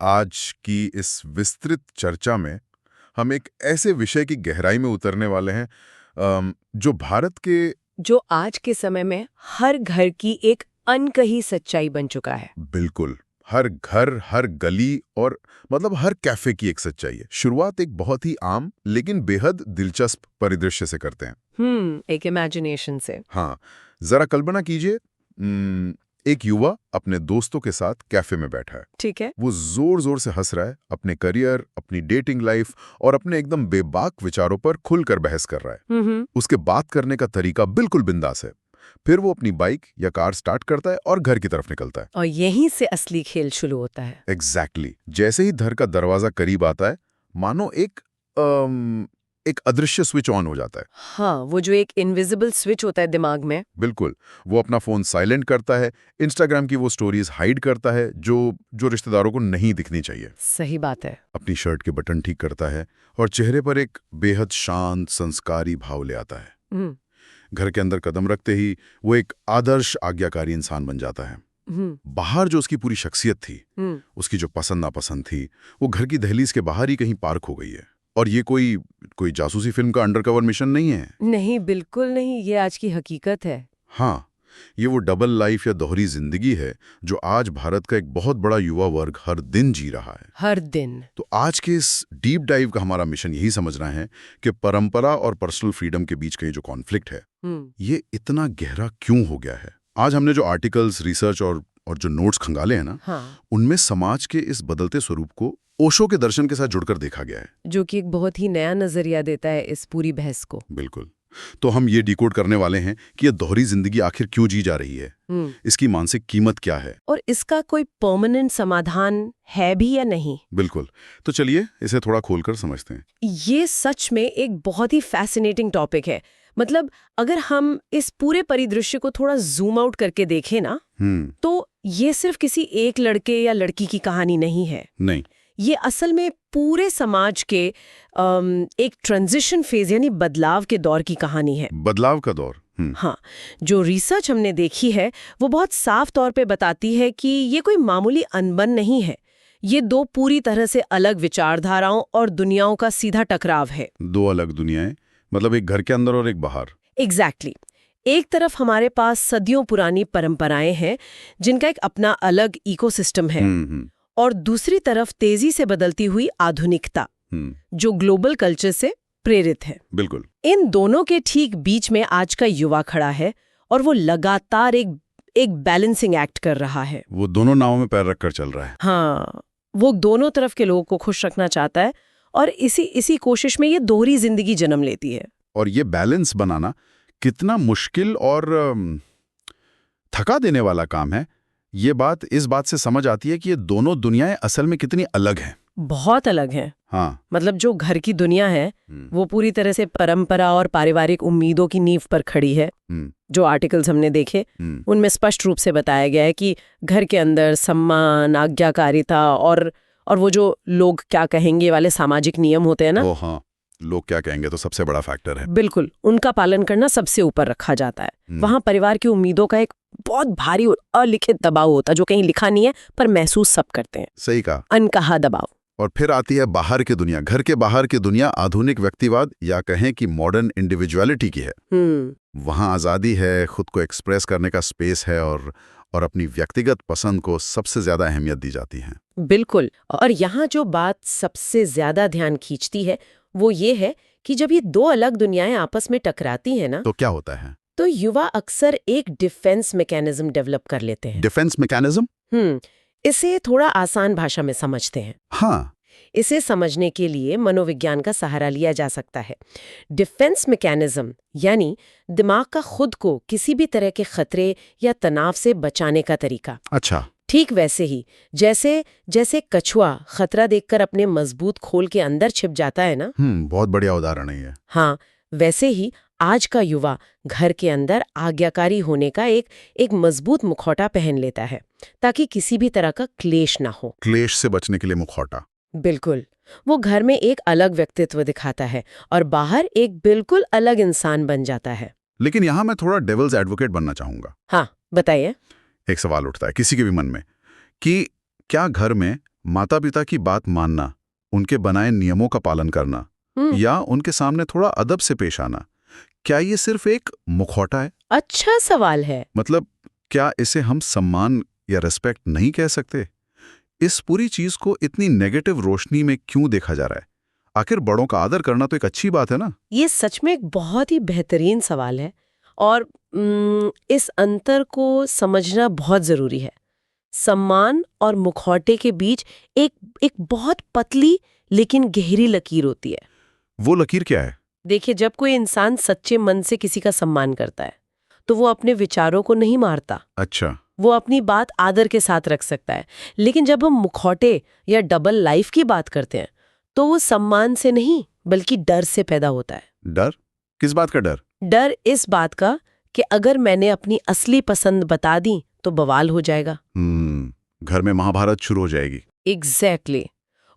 आज की इस विस्तृत चर्चा में हम एक ऐसे विषय की गहराई में उतरने वाले हैं जो भारत के जो आज के समय में हर घर की एक अनकही सच्चाई बन चुका है। बिल्कुल हर घर, हर गली और मतलब हर कैफे की एक सच्चाई है। शुरुआत एक बहुत ही आम लेकिन बेहद दिलचस्प परिदृश्य से करते हैं। एक इमेजिनेशन से। हाँ, जरा कल्पना कीजिए, एक युवा अपने दोस्तों के साथ कैफे में बैठा है। ठीक है। वो जोर जोर से हंस रहा है, अपने करियर, अपनी डेटिंग लाइफ और अपने एकदम बेबाक विचारों पर खुलकर बहस कर रहा है। उसके बात करने का तरीका बिल्कुल बिंदास है। फिर वो अपनी बाइक या कार स्टार्ट करता है और घर की तरफ निकलता है। और यहीं से असली खेल शुरू होता है। एग्जैक्टली जैसे ही घर का दरवाजा करीब आता है, मानो एक अदृश्य स्विच ऑन हो जाता है। हाँ, वो जो एक इनविजिबल स्विच होता है दिमाग में। बिल्कुल, वो अपना फोन साइलेंट करता है, इंस्टाग्राम की वो स्टोरीज हाइड करता है जो रिश्तेदारों को नहीं दिखनी चाहिए। सही बात है। अपनी शर्ट के बटन ठीक करता है और चेहरे पर एक बेहद शांत संस्कारी भाव ले आता है। घर के अंदर कदम रखते ही वो एक आदर्श आज्ञाकारी इंसान बन जाता है। बाहर जो उसकी पूरी शख्सियत थी, उसकी जो पसंद नापसंद थी, वो घर की दहलीज के बाहर ही कहीं पार्क हो गई है। और ये कोई जासूसी फिल्म का अंडरकवर मिशन नहीं है। नहीं, बिल्कुल नहीं, ये आज की हकीकत है। हाँ, ये वो डबल लाइफ या दोहरी जिंदगी है जो आज भारत का एक बहुत बड़ा युवा वर्ग हर दिन जी रहा है। हर दिन। तो आज के इस डीप डाइव का हमारा मिशन यही समझना है कि परंपरा और पर्सनल फ्रीडम के बीच का ये जो कॉन्फ्लिक्ट है, ये इतना गहरा क्यों हो गया है। आज हमने जो आर्टिकल्स, रिसर्च और जो नोट्स खंगाले हैं ना, उनमें समाज के इस बदलते स्वरूप को ओशो के दर्शन के साथ जुड़कर देखा गया है, जो कि एक बहुत ही नया नजरिया देता है इस पूरी बहस को। बिल्कुल। तो हम ये डिकोड करने वाले हैं कि ये दोहरी जिंदगी आखिर क्यों जी जा रही है, इसकी मानसिक कीमत क्या है, और इसका कोई परमानेंट समाधान है भी या नहीं। बिल्कुल। तो चलिए इसे थोड़ा खोलकर समझते हैं। ये सच में एक बहुत ही फैसिनेटिंग टॉपिक है। मतलब अगर हम इस पूरे परिदृश्य को थोड़ा जूम आउट करके देखें ना, तो ये सिर्फ किसी एक लड़के या लड़की की कहानी नहीं है। नहीं, ये असल में पूरे समाज के एक ट्रांजिशन फेज यानी बदलाव के दौर की कहानी है। बदलाव का दौर। हाँ, जो रिसर्च हमने देखी है वो बहुत साफ तौर पे बताती है कि ये कोई मामूली अनबन नहीं है। ये दो पूरी तरह से अलग विचारधाराओं और दुनियाओं का सीधा टकराव है। दो अलग दुनियाएं, मतलब एक घर के अंदर और एक बाहर। एग्जैक्टली। एक तरफ हमारे पास सदियों पुरानी परंपराएं हैं जिनका एक अपना अलग इकोसिस्टम है, और दूसरी तरफ तेजी से बदलती हुई आधुनिकता जो ग्लोबल कल्चर से प्रेरित है। बिल्कुल। इन दोनों के ठीक बीच में आज का युवा खड़ा है और वो लगातार एक बैलेंसिंग एक्ट कर रहा है। वो दोनों नावों में पैर रखकर चल रहा है। हाँ, वो दोनों तरफ के लोगों को खुश रखना चाहता है और इसी कोशिश में ये दोहरी जिंदगी जन्म लेती है। और ये बैलेंस बनाना कितना मुश्किल और थका देने वाला काम है, ये बात इस बात से समझ आती है कि ये दोनों दुनियाएं असल में कितनी अलग हैं। बहुत अलग हैं। हाँ, मतलब जो घर की दुनिया है वो पूरी तरह से परंपरा और पारिवारिक उम्मीदों की नींव पर खड़ी है। जो आर्टिकल्स हमने देखे उनमें स्पष्ट रूप से बताया गया है कि घर के अंदर सम्मान, आज्ञाकारिता और वो जो लोग क्या कहेंगे वाले सामाजिक नियम होते हैं ना, हाँ, लोग क्या कहेंगे तो सबसे बड़ा फैक्टर है। बिल्कुल, उनका पालन करना सबसे ऊपर रखा जाता है। वहां परिवार की उम्मीदों का एक बहुत भारी और अलिखित दबाव होता है जो कहीं लिखा नहीं है पर महसूस सब करते हैं। सही कहा, अनकहा दबाव। और फिर आती है बाहर की दुनिया। घर के बाहर की दुनिया आधुनिक व्यक्तिवाद या कहें कि मॉडर्न इंडिविजुअलिटी की है। वहां आजादी है, खुद को एक्सप्रेस करने का स्पेस है और अपनी व्यक्तिगत पसंद को सबसे ज्यादा अहमियत दी जाती है। बिल्कुल। और यहाँ जो बात सबसे ज्यादा ध्यान खींचती है वो ये है कि जब ये दो अलग दुनियाएं आपस में टकराती हैं ना, तो क्या होता है? तो युवा अक्सर एक डिफेंस मैकेनिज्म डेवलप कर लेते हैं। Defence mechanism? इसे थोड़ा आसान भाषा में समझते हैं। हाँ, इसे समझने के लिए मनोविज्ञान का सहारा लिया जा सकता है। डिफेंस मैकेनिज्म यानी दिमाग का खुद को किसी भी तरह के खतरे या तनाव से बचाने का तरीका। अच्छा। ठीक वैसे ही जैसे कछुआ खतरा देखकर अपने मजबूत खोल के अंदर छिप जाता है ना। बहुत बढ़िया उदाहरण है ये। हाँ, वैसे ही आज का युवा घर के अंदर आज्ञाकारी होने का एक मजबूत मुखौटा पहन लेता है ताकि किसी भी तरह का क्लेश ना हो। क्लेश से बचने के लिए मुखौटा? बिल्कुल। वो घर में एक अलग व्यक्तित्व दिखाता है और बाहर एक बिल्कुल अलग इंसान बन जाता है। लेकिन यहाँ मैं थोड़ा डेविल्स एडवोकेट बनना चाहूंगा। हाँ, बताइए। एक सवाल उठता है किसी के भी मन में कि क्या घर में माता पिता की बात मानना, उनके बनाए नियमों का पालन करना या उनके सामने थोड़ा अदब से पेश आना, क्या ये सिर्फ एक मुखौटा है? अच्छा सवाल है। मतलब क्या इसे हम सम्मान या रिस्पेक्ट नहीं कह सकते? इस पूरी चीज को इतनी नेगेटिव रोशनी में क्यों देखा जा रहा है? आखिर बड़ों का आदर करना तो एक अच्छी बात है ना? ये सच में एक बहुत ही बेहतरीन सवाल है और इस अंतर को समझना बहुत जरूरी है। सम्मान और मुखौटे के बीच एक बहुत पतली लेकिन गहरी लकीर होती है। वो लकीर क्या है? देखिए, जब कोई इंसान सच्चे मन से किसी का सम्मान करता है तो वो अपने विचारों को नहीं मारता। अच्छा। वो अपनी बात आदर के साथ रख सकता है। लेकिन जब हम मुखौटे या डबल लाइफ की बात करते हैं तो वो सम्मान से नहीं बल्कि डर से पैदा होता है। डर? किस बात का डर? डर इस बात का कि अगर मैंने अपनी असली पसंद बता दी तो बवाल हो जाएगा। घर में महाभारत शुरू हो जाएगी। एग्जैक्टली।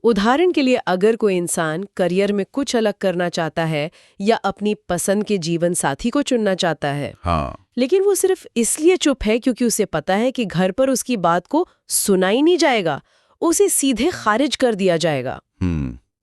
उदाहरण के लिए, अगर कोई इंसान करियर में कुछ अलग करना चाहता है या अपनी पसंद के जीवन साथी को चुनना चाहता है, हाँ, लेकिन वो सिर्फ इसलिए चुप है क्योंकि उसे पता है कि घर पर उसकी बात को सुना ही नहीं जाएगा, उसे सीधे खारिज कर दिया जाएगा।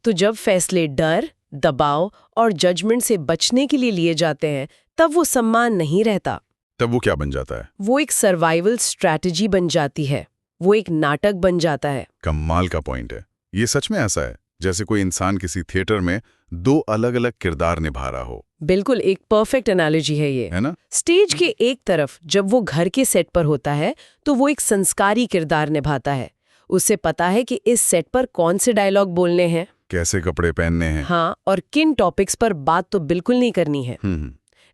तो जब फैसले डर, दबाव और जजमेंट से बचने के लिए लिए जाते हैं तब वो सम्मान नहीं रहता। तब वो क्या बन जाता है? वो एक सर्वाइवल स्ट्रैटेजी बन जाती है। वो एक नाटक बन जाता है। कमाल का पॉइंट है। ये सच में ऐसा है जैसे कोई इंसान किसी थिएटर में दो अलग अलग किरदार निभा रहा हो। बिल्कुल, एक परफेक्ट एनालॉजी है ये, है ना? स्टेज के एक तरफ जब वो घर के सेट पर होता है तो वो एक संस्कारी किरदार निभाता है। उसे पता है कि इस सेट पर कौन से डायलॉग बोलने हैं, कैसे कपड़े पहनने हैं, हाँ, और किन टॉपिक्स पर बात तो बिल्कुल नहीं करनी है।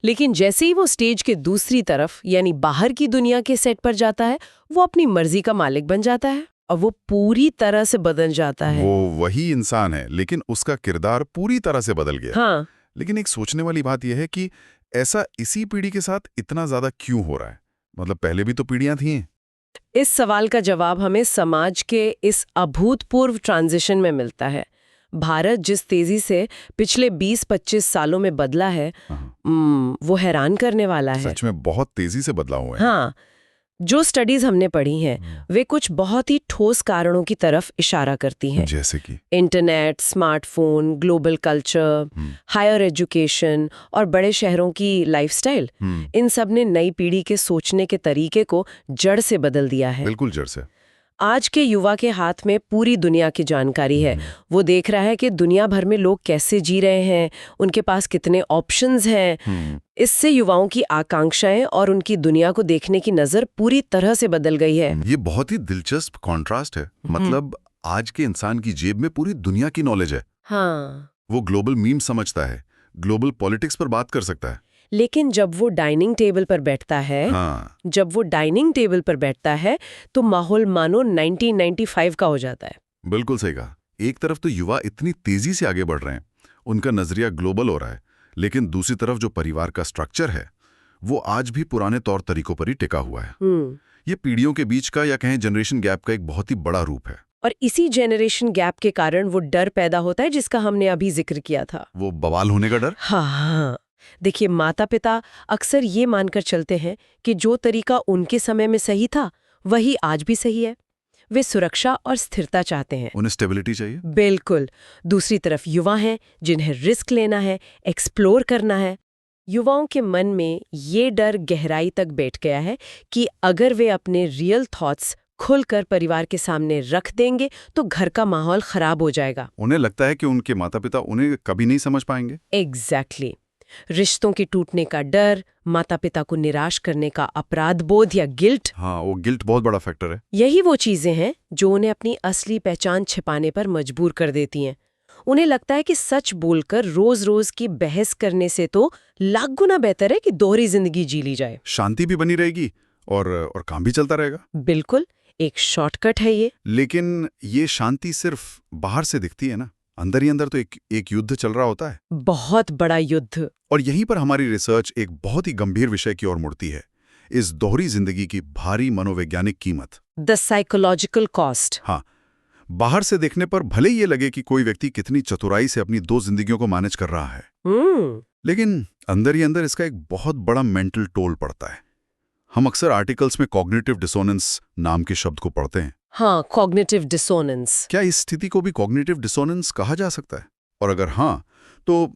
लेकिन जैसे ही वो स्टेज के दूसरी तरफ यानी बाहर की दुनिया के सेट पर जाता है, वो अपनी मर्जी का मालिक बन जाता है और वो पूरी तरह से बदल जाता है। वो वही इंसान है लेकिन उसका किरदार पूरी तरह से बदल गया। हाँ। लेकिन एक सोचने वाली बात यह है कि ऐसा इसी पीढ़ी के साथ इतना ज्यादा क्यों हो रहा है? मतलब पहले भी तो पीढ़ियां थीं। इस सवाल का जवाब हमें समाज के इस अभूतपूर्व ट्रांजिशन में मिलता है। भारत जिस तेजी से पिछले 20-25 सालों में बदला है, वो हैरान करने वाला है। सच में बहुत तेजी से बदलाव हुआ है। हाँ, जो स्टडीज हमने पढ़ी हैं वे कुछ बहुत ही ठोस कारणों की तरफ इशारा करती हैं, जैसे कि internet, smartphone, global culture, higher education और बड़े शहरों की लाइफस्टाइल। इन सब ने नई पीढ़ी के सोचने के तरीके को जड़ से बदल दिया है। बिल्कुल जड़ से। आज के युवा के हाथ में पूरी दुनिया की जानकारी है। वो देख रहा है कि दुनिया भर में लोग कैसे जी रहे हैं, उनके पास कितने ऑप्शंस हैं। इससे युवाओं की आकांक्षाएं और उनकी दुनिया को देखने की नजर पूरी तरह से बदल गई है। ये बहुत ही दिलचस्प कॉन्ट्रास्ट है। मतलब आज के इंसान की जेब में पूरी दुनिया की नॉलेज है। हाँ। वो ग्लोबल मीम समझता है, ग्लोबल पॉलिटिक्स पर बात कर सकता है। लेकिन जब वो डाइनिंग टेबल पर बैठता है, तो माहौल मानो 1995 का हो जाता है। बिल्कुल सही कहा। एक तरफ तो युवा इतनी तेजी से आगे बढ़ रहे हैं, उनका नजरिया ग्लोबल हो रहा है, लेकिन दूसरी तरफ जो परिवार का स्ट्रक्चर है वो आज भी पुराने तौर तरीकों पर ही टिका हुआ है। ये पीढ़ियों के बीच का या कहें जनरेशन गैप का एक बहुत ही बड़ा रूप है। और इसी जनरेशन गैप के कारण वो डर पैदा होता है जिसका हमने अभी जिक्र किया था। वो बवाल होने का डर। हाँ। देखिए, माता पिता अक्सर ये मानकर चलते हैं कि जो तरीका उनके समय में सही था वही आज भी सही है। वे सुरक्षा और स्थिरता चाहते हैं। उन्हें स्टेबिलिटी चाहिए। बिल्कुल। दूसरी तरफ युवा हैं जिन्हें रिस्क लेना है, एक्सप्लोर करना है। युवाओं के मन में ये डर गहराई तक बैठ गया है कि अगर वे अपने रियल थॉट्स खुलकर परिवार के सामने रख देंगे तो घर का माहौल खराब हो जाएगा। उन्हें लगता है कि उनके माता पिता उन्हें कभी नहीं समझ पाएंगे। एग्जैक्टली। रिश्तों के टूटने का डर, माता पिता को निराश करने का अपराध बोध या गिल्ट। हाँ, वो गिल्ट बहुत बड़ा फैक्टर है। यही वो चीजें हैं जो उन्हें अपनी असली पहचान छिपाने पर मजबूर कर देती हैं। उन्हें लगता है कि सच बोलकर रोज रोज की बहस करने से तो लाख गुना बेहतर है कि दोहरी जिंदगी जी ली जाए। शांति भी बनी रहेगी और काम भी चलता रहेगा। बिल्कुल, एक शॉर्टकट है ये। लेकिन ये शांति सिर्फ बाहर से दिखती है ना, अंदर ही अंदर तो एक युद्ध चल रहा होता है, बहुत बड़ा युद्ध। और यहीं पर हमारी रिसर्च एक बहुत ही गंभीर विषय की ओर मुड़ती है, इस दोहरी जिंदगी की भारी मनोवैज्ञानिक कीमत, द साइकोलॉजिकल कॉस्ट। हाँ, बाहर से देखने पर भले ये लगे कि कोई व्यक्ति कितनी चतुराई से अपनी दो जिंदगियों को मैनेज कर रहा है, लेकिन अंदर ही अंदर इसका एक बहुत बड़ा मेंटल टोल पड़ता है। हम अक्सर आर्टिकल्स में कॉग्निटिव डिसोनेंस नाम के शब्द को पढ़ते हैं। हाँ, कॉग्निटिव डिसोनेंस। क्या इस स्थिति को भी कॉग्निटिव डिसोनेंस कहा जा सकता है? और अगर हाँ, तो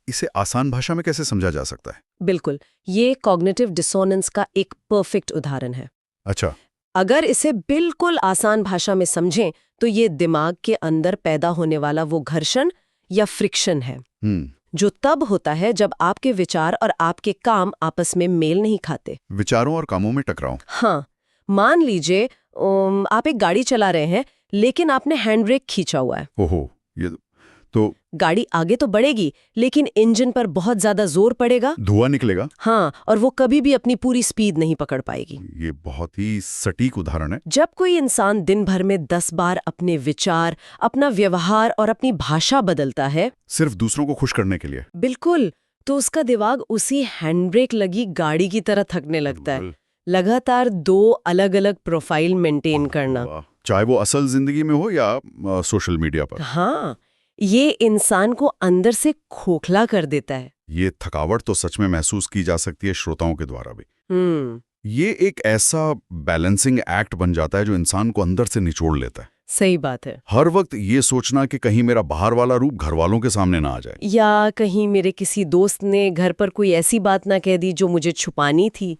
इसे आसान भाषा में कैसे समझा जा सकता है? बिल्कुल, ये कॉग्निटिव डिसोनेंस का एक परफेक्ट उदाहरण है। अच्छा। अगर इसे बिल्कुल आसान भाषा में समझें तो ये दिमाग के अंदर पैदा होने वाला वो घर्षण या फ्रिक्शन है जो तब होता है जब आपके विचार और आपके काम आपस में मेल नहीं खाते। विचारों और कामों में टकराव। हाँ, मान लीजिए आप एक गाड़ी चला रहे हैं लेकिन आपने हैंड ब्रेक खींचा हुआ है। ओहो, ये तो गाड़ी आगे तो बढ़ेगी लेकिन इंजन पर बहुत ज्यादा जोर पड़ेगा, धुआं निकलेगा। हाँ, और वो कभी भी अपनी पूरी स्पीड नहीं पकड़ पाएगी। ये बहुत ही सटीक उदाहरण है। जब कोई इंसान दिन भर में 10 बार अपने विचार, अपना व्यवहार और अपनी भाषा बदलता है सिर्फ दूसरों को खुश करने के लिए, बिल्कुल, तो उसका दिमाग उसी हैंडब्रेक लगी गाड़ी की तरह थकने लगता है। लगातार 2 अलग-अलग प्रोफाइल मेंटेन करना, चाहे वो असल जिंदगी में हो या सोशल मीडिया पर। हाँ, ये इंसान को अंदर से खोखला कर देता है। ये थकावट तो सच में महसूस की जा सकती है श्रोताओं के द्वारा भी। ये एक ऐसा बैलेंसिंग एक्ट बन जाता है जो इंसान को अंदर से निचोड़ लेता है। सही बात है। हर वक्त ये सोचना कि कहीं मेरा बाहर वाला रूप घर वालों के सामने ना आ जाए, या कहीं मेरे किसी दोस्त ने घर पर कोई ऐसी बात ना कह दी जो मुझे छुपानी थी।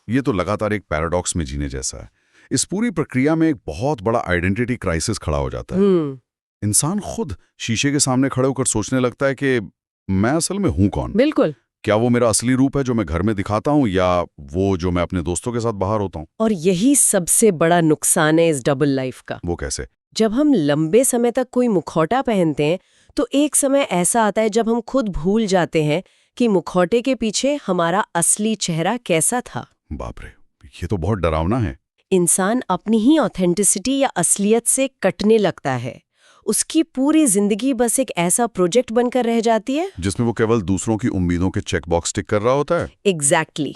ये तो लगातार एक पैराडॉक्स में जीने जैसा है। इस पूरी प्रक्रिया में एक बहुत बड़ा आइडेंटिटी क्राइसिस खड़ा हो जाता है। इंसान खुद शीशे के सामने खड़े होकर सोचने लगता है कि मैं असल में हूं कौन? बिल्कुल। क्या वो मेरा असली रूप है जो मैं घर में दिखाता हूं या वो जो मैं अपने दोस्तों के साथ बाहर होता हूं? और यही सबसे बड़ा नुकसान है इस डबल लाइफ का। वो कैसे? जब हम लंबे समय तक कोई मुखौटा पहनते हैं तो एक समय ऐसा आता है जब हम खुद भूल जाते हैं कि मुखौटे के पीछे हमारा असली चेहरा कैसा था। बाप रे, ये तो बहुत डरावना है। इंसान अपनी ही ऑथेंटिसिटी या असलियत से कटने लगता है। उसकी पूरी जिंदगी बस एक ऐसा प्रोजेक्ट बनकर रह जाती है जिसमें वो केवल दूसरों की उम्मीदों के चेक बॉक्स टिक कर रहा होता है। एग्जैक्टली।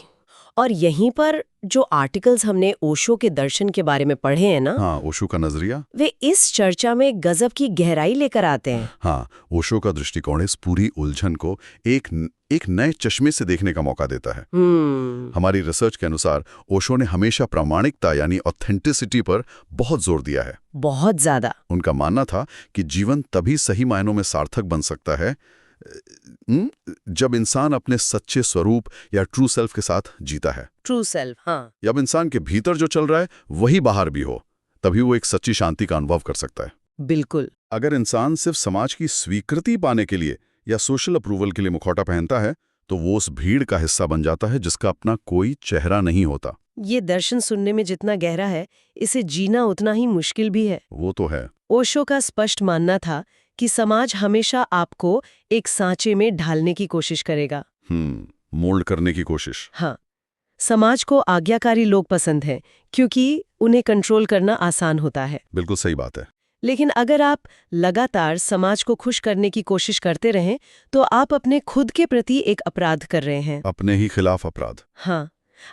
और यहीं पर जो आर्टिकल्स हमने ओशो के दर्शन के बारे में पढ़े हैं ना, हाँ, ओशो का नजरिया, वे इस चर्चा में गजब की गहराई लेकर आते हैं। हाँ, ओशो का दृष्टिकोण इस पूरी उलझन को एक नए चश्मे से देखने का मौका देता है। हमारी रिसर्च के अनुसार ओशो ने हमेशा प्रामाणिकता यानी ऑथेंटिसिटी पर बहुत जोर दिया है। बहुत ज्यादा। उनका मानना था कि जीवन तभी सही मायनों में सार्थक बन सकता है जब इंसान अपने सच्चे स्वरूप या ट्रू सेल्फ के साथ जीता है। ट्रू सेल्फ, हाँ। जब इंसान के भीतर जो चल रहा है वही बाहर भी हो, तभी वो एक सच्ची शांति का अनुभव कर सकता है। बिल्कुल। अगर इंसान सिर्फ समाज की स्वीकृति पाने के लिए या सोशल अप्रूवल के लिए मुखौटा पहनता है तो वो उस भीड़ का हिस्सा बन जाता है जिसका अपना कोई चेहरा नहीं होता। ये दर्शन सुनने में जितना गहरा है, इसे जीना उतना ही मुश्किल भी है। वो तो है। ओशो का स्पष्ट मानना था कि समाज हमेशा आपको एक सांचे में ढालने की कोशिश करेगा। मोल्ड करने की कोशिश। हाँ, समाज को आज्ञाकारी लोग पसंद हैं क्योंकि उन्हें कंट्रोल करना आसान होता है। बिल्कुल सही बात है। लेकिन अगर आप लगातार समाज को खुश करने की कोशिश करते रहें तो आप अपने खुद के प्रति एक अपराध कर रहे हैं। अपने ही खिलाफ अपराध। हाँ,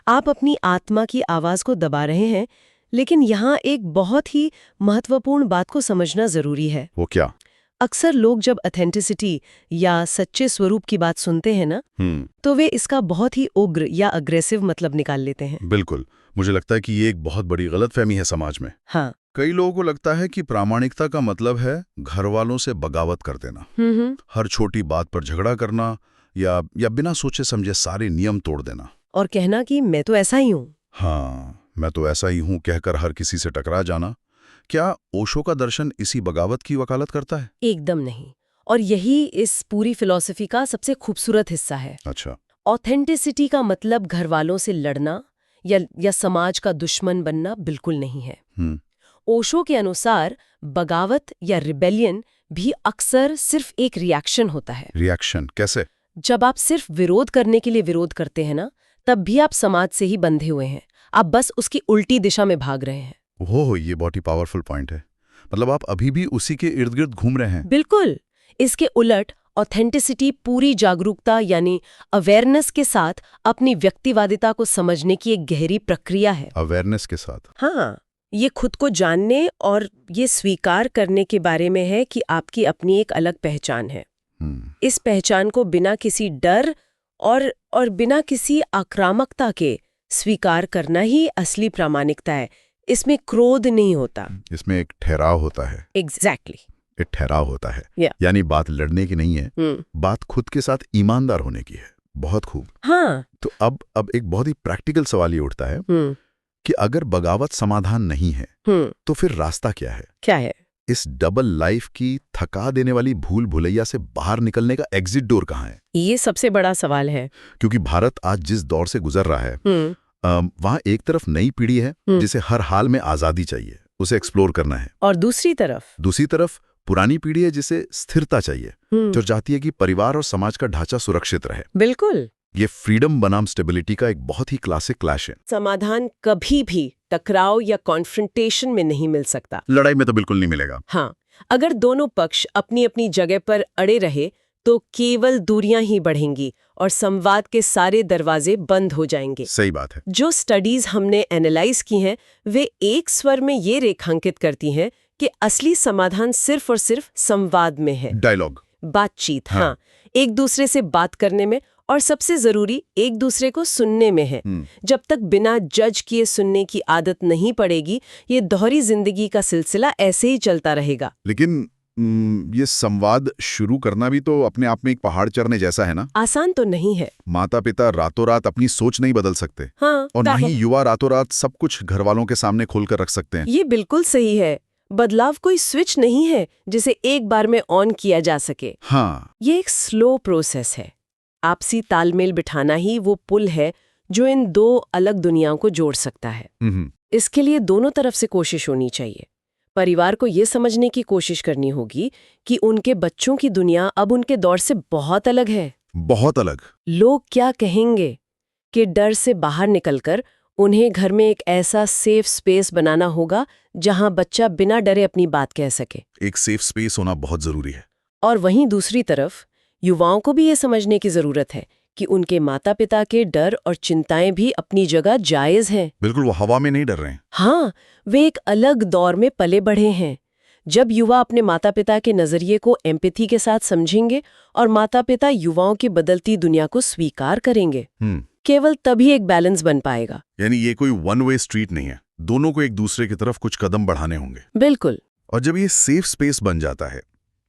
आप अपनी आत्मा की आवाज को दबा रहे हैं। लेकिन यहाँ एक बहुत ही महत्वपूर्ण बात को समझना जरूरी है। वो क्या? अक्सर लोग जब ऑथेंटिसिटी या सच्चे स्वरूप की बात सुनते हैं ना, तो वे इसका बहुत ही उग्र या अग्रेसिव मतलब निकाल लेते हैं। बिल्कुल, मुझे लगता है कि ये एक बहुत बड़ी गलतफहमी है समाज में। हाँ, कई लोगों को लगता है कि प्रामाणिकता का मतलब है घर वालों से बगावत कर देना, हर छोटी बात पर झगड़ा करना या बिना सोचे समझे सारे नियम तोड़ देना और कहना कि मैं तो ऐसा ही हूँ। हाँ, मैं तो ऐसा ही हूँ कहकर हर किसी से टकरा जाना। क्या ओशो का दर्शन इसी बगावत की वकालत करता है? एकदम नहीं। और यही इस पूरी फिलॉसफी का सबसे खूबसूरत हिस्सा है। अच्छा। ऑथेंटिसिटी का मतलब घर वालों से लड़ना या समाज का दुश्मन बनना बिल्कुल नहीं है। ओशो के अनुसार बगावत या रिबेलियन भी अक्सर सिर्फ एक रिएक्शन होता है। रिएक्शन कैसे? जब आप सिर्फ विरोध करने के लिए विरोध करते हैं ना, तब भी आप समाज से ही बंधे हुए हैं। आप बस उसकी उल्टी दिशा में भाग रहे हैं। ये बहुत ही पावरफुल पॉइंट है। मतलब आप अभी भी उसी के इर्द गिर्द घूम रहे हैं। बिल्कुल। इसके उलट ऑथेंटिसिटी पूरी जागरूकता यानी अवेयरनेस के साथ अपनी व्यक्तिवादिता को समझने की एक गहरी प्रक्रिया है। अवेयरनेस के साथ? हाँ, ये खुद को जानने और ये स्वीकार करने के बारे में है कि आपकी अपनी एक अलग पहचान है। इस पहचान को बिना किसी डर और बिना किसी आक्रामकता के स्वीकार करना ही असली प्रामाणिकता है। इसमें क्रोध नहीं होता। इसमें एक ठहराव होता है। एग्जैक्टली। एक ठहराव होता है। Yeah. यानी बात लड़ने की नहीं है, बात खुद के साथ ईमानदार होने की है। बहुत खूब। हाँ। तो अब एक बहुत ही प्रैक्टिकल सवाल ये उठता है कि अगर बगावत समाधान नहीं है तो फिर रास्ता क्या है? क्या है? इस डबल लाइफ की थका देने वाली भूल भुलैया से बाहर निकलने का एग्जिट डोर कहाँ है? ये सबसे बड़ा सवाल है। क्योंकि भारत आज जिस दौर से गुजर रहा है वहाँ एक तरफ नई पीढ़ी है जिसे हर हाल में आजादी चाहिए, उसे एक्सप्लोर करना है, और दूसरी तरफ पुरानी पीढ़ी है जिसे स्थिरता चाहिए, जो चाहती है कि परिवार और समाज का ढांचा सुरक्षित रहे। बिल्कुल। ये फ्रीडम बनाम स्टेबिलिटी का एक बहुत ही क्लासिक क्लैश है। समाधान कभी भी टकराव या कॉन्फ्रंटेशन में नहीं मिल सकता। लड़ाई में तो बिल्कुल नहीं मिलेगा। हाँ, अगर दोनों पक्ष अपनी अपनी जगह पर अड़े रहे तो केवल दूरियां ही बढ़ेंगी और संवाद के सारे दरवाजे बंद हो जाएंगे। सही बात है। जो स्टडीज हमने एनालाइज की हैं, वे एक स्वर में ये रेखांकित करती हैं कि असली समाधान सिर्फ और सिर्फ संवाद में है। डायलॉग, बातचीत। हाँ, एक दूसरे से बात करने में, और सबसे जरूरी एक दूसरे को सुनने में है। जब तक बिना जज किए सुनने की आदत नहीं पड़ेगी, ये दोहरी जिंदगी का सिलसिला ऐसे ही चलता रहेगा। लेकिन ये संवाद शुरू करना भी तो अपने आप में एक पहाड़ चढ़ने जैसा है ना? आसान तो नहीं है। माता पिता रातों रात अपनी सोच नहीं बदल सकते। हाँ, और ना ही युवा रातों रात सब कुछ घर वालों के सामने खोलकर रख सकते हैं। ये बिल्कुल सही है। बदलाव कोई स्विच नहीं है जिसे एक बार में ऑन किया जा सके। हाँ, ये एक स्लो प्रोसेस है। आपसी तालमेल बिठाना ही वो पुल है जो इन दो अलग दुनियाओं को जोड़ सकता है। इसके लिए दोनों तरफ से कोशिश होनी चाहिए। परिवार को ये समझने की कोशिश करनी होगी कि उनके बच्चों की दुनिया अब उनके दौर से बहुत अलग है। बहुत अलग। लोग क्या कहेंगे कि डर से बाहर निकलकर उन्हें घर में एक ऐसा सेफ स्पेस बनाना होगा जहां बच्चा बिना डरे अपनी बात कह सके। एक सेफ स्पेस होना बहुत जरूरी है। और वहीं दूसरी तरफ युवाओं को भी ये समझने की जरूरत है कि उनके माता पिता के डर और चिंताएं भी अपनी जगह जायज हैं। बिल्कुल, वो हवा में नहीं डर रहे हैं। हाँ, वे एक अलग दौर में पले बढ़े हैं। जब युवा अपने माता पिता के नजरिए को एम्पैथी के साथ समझेंगे और माता पिता युवाओं की बदलती दुनिया को स्वीकार करेंगे, केवल तभी एक बैलेंस बन पाएगा। यानी ये कोई वन वे स्ट्रीट नहीं है, दोनों को एक दूसरे की तरफ कुछ कदम बढ़ाने होंगे। बिल्कुल। और जब ये सेफ स्पेस बन जाता है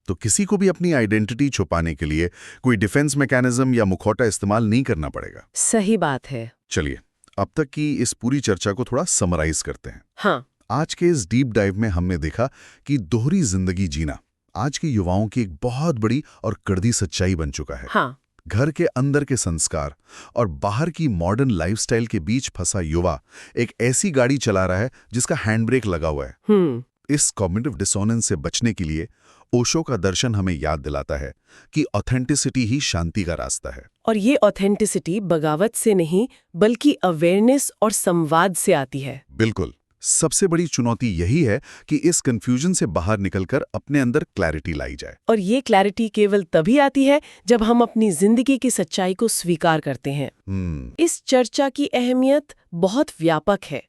तो किसी को भी अपनी आइडेंटिटी छुपाने के लिए कोई डिफेंस मैकेनिज्म या मुखौटा इस्तेमाल नहीं करना पड़ेगा। सही बात है। चलिए, अब तक की इस पूरी चर्चा को थोड़ा समराइज करते हैं। हाँ। आज के इस डीप डाइव में हमने देखा कि दोहरी जिंदगी जीना आज के युवाओं की एक बहुत बड़ी और कड़वी सच्चाई बन चुका है। हाँ। घर के अंदर के संस्कार और बाहर की मॉडर्न लाइफस्टाइल के बीच फंसा युवा एक ऐसी गाड़ी चला रहा है जिसका हैंड ब्रेक लगा हुआ है। इस कॉग्निटिव डिसोनेंस से बचने के लिए ओशो का दर्शन हमें याद दिलाता है कि ऑथेंटिसिटी ही शांति का रास्ता है। और ये ऑथेंटिसिटी बगावत से नहीं बल्कि अवेयरनेस और संवाद से आती है। बिल्कुल। सबसे बड़ी चुनौती यही है कि इस कंफ्यूजन से बाहर निकलकर अपने अंदर क्लैरिटी लाई जाए। और ये क्लैरिटी केवल तभी आती है जब हम अपनी जिंदगी की सच्चाई को स्वीकार करते हैं। इस चर्चा की अहमियत बहुत व्यापक है।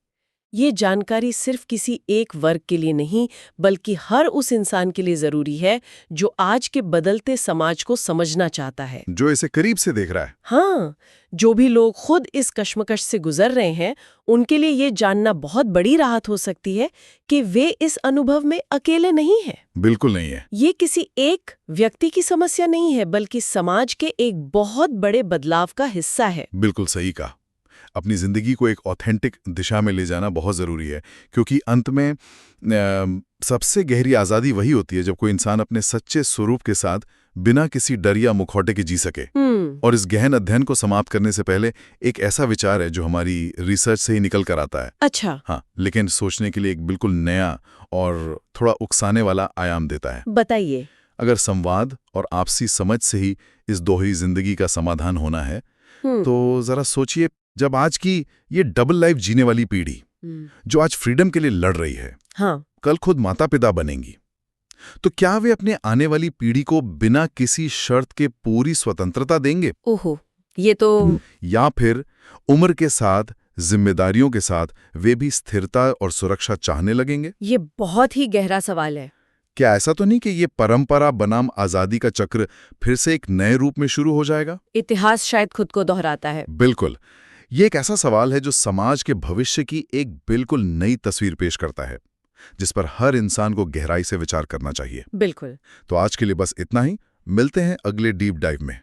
ये जानकारी सिर्फ किसी एक वर्ग के लिए नहीं बल्कि हर उस इंसान के लिए जरूरी है जो आज के बदलते समाज को समझना चाहता है, जो इसे करीब से देख रहा है। हाँ, जो भी लोग खुद इस कश्मकश से गुजर रहे हैं उनके लिए ये जानना बहुत बड़ी राहत हो सकती है कि वे इस अनुभव में अकेले नहीं हैं। बिल्कुल नहीं है। ये किसी एक व्यक्ति की समस्या नहीं है बल्कि समाज के एक बहुत बड़े बदलाव का हिस्सा है। बिल्कुल सही कहा। अपनी जिंदगी को एक ऑथेंटिक दिशा में ले जाना बहुत जरूरी है, क्योंकि अंत में सबसे गहरी आजादी वही होती है जब कोई इंसान अपने सच्चे स्वरूप के साथ बिना किसी डर या मुखौटे के जी सके। और इस गहन अध्ययन को समाप्त करने से पहले एक ऐसा विचार है जो हमारी रिसर्च से ही निकल कर आता है। अच्छा। हाँ, लेकिन सोचने के लिए एक बिल्कुल नया और थोड़ा उकसाने वाला आयाम देता है। बताइए। अगर संवाद और आपसी समझ से ही इस दोहरी जिंदगी का समाधान होना है तो जरा सोचिए, जब आज की ये डबल लाइफ जीने वाली पीढ़ी जो आज फ्रीडम के लिए लड़ रही है, हाँ, कल खुद माता पिता बनेंगी, तो क्या वे अपने आने वाली पीढ़ी को बिना किसी शर्त के पूरी स्वतंत्रता देंगे? ओहो, ये तो। या फिर उम्र के साथ, जिम्मेदारियों के साथ वे भी स्थिरता और सुरक्षा चाहने लगेंगे? ये बहुत ही गहरा सवाल है। क्या ऐसा तो नहीं कि ये परंपरा बनाम आजादी का चक्र फिर से एक नए रूप में शुरू हो जाएगा? इतिहास शायद खुद को दोहराता है। बिल्कुल। ये एक ऐसा सवाल है जो समाज के भविष्य की एक बिल्कुल नई तस्वीर पेश करता है, जिस पर हर इंसान को गहराई से विचार करना चाहिए। बिल्कुल। तो आज के लिए बस इतना ही। मिलते हैं अगले डीप डाइव में।